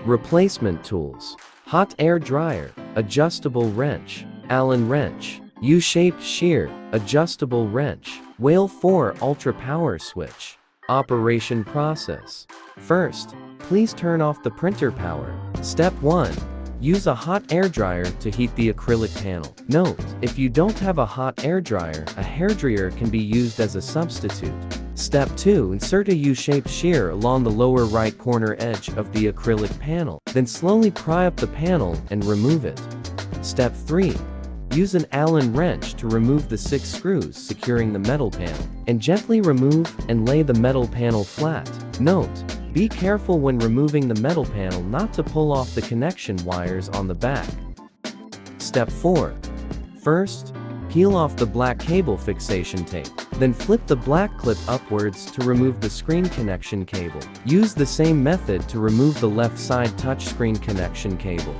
Replacement tools: hot air dryer, adjustable wrench, Allen wrench, U-shaped shear, adjustable wrench, Whale4 ultra power switch. Operation process. First, please turn off the printer power. Step 1. Use a hot air dryer to heat the acrylic panel. Note, if you don't have a hot air dryer, a hairdryer can be used as a substitute. Step 2. Insert a U-shaped shear along the lower right corner edge of the acrylic panel. Then slowly pry up the panel and remove it. Step 3. Use an Allen wrench to remove the 6 screws securing the metal panel, and gently remove and lay the metal panel flat. Note, be careful when removing the metal panel not to pull off the connection wires on the back. Step 4. First, peel off the black cable fixation tape. Then flip the black clip upwards to remove the screen connection cable. Use the same method to remove the left side touchscreen connection cable.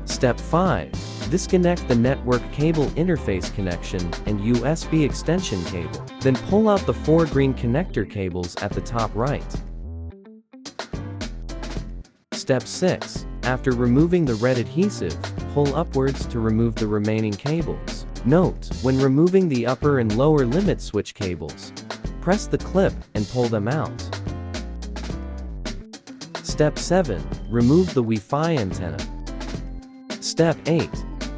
Step 5. Disconnect the network cable interface connection and USB extension cable. Then pull out the 4 green connector cables at the top right. Step 6. After removing the red adhesive, pull upwards to remove the remaining cables. Note, when removing the upper and lower limit switch cables, press the clip and pull them out. Step 7. Remove the Wi-Fi antenna. Step 8.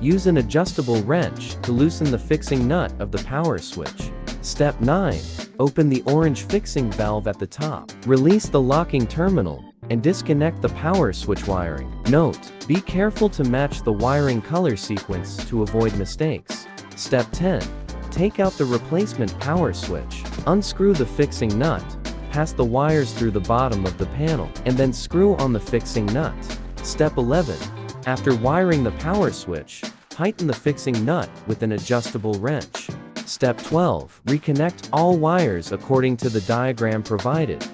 Use an adjustable wrench to loosen the fixing nut of the power switch. Step 9. Open the orange fixing valve at the top. Release the locking terminal and disconnect the power switch wiring. Note, be careful to match the wiring color sequence to avoid mistakes. Step 10. Take out the replacement power switch. Unscrew the fixing nut, pass the wires through the bottom of the panel, and then screw on the fixing nut. Step 11. After wiring the power switch, tighten the fixing nut with an adjustable wrench. Step 12. Reconnect all wires according to the diagram provided.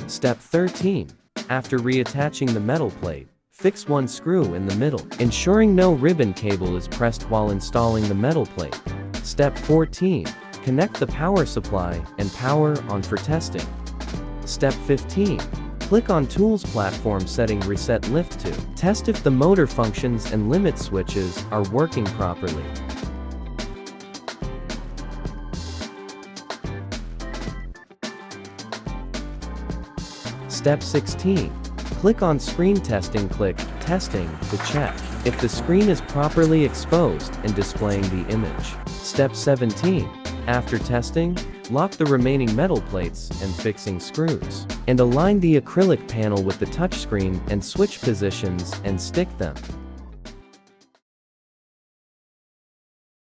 Step 13. After reattaching the metal plate, fix one screw in the middle, ensuring no ribbon cable is pressed while installing the metal plate. Step 14. Connect the power supply and power on for testing. Step 15. Click on Tools Platform Setting Reset Lift to test if the motor functions and limit switches are working properly. Step 16. Click on Screen Testing. Click Testing to check if the screen is properly exposed and displaying the image. Step 17. After testing, lock the remaining metal plates and fixing screws, and align the acrylic panel with the touchscreen and switch positions and stick them.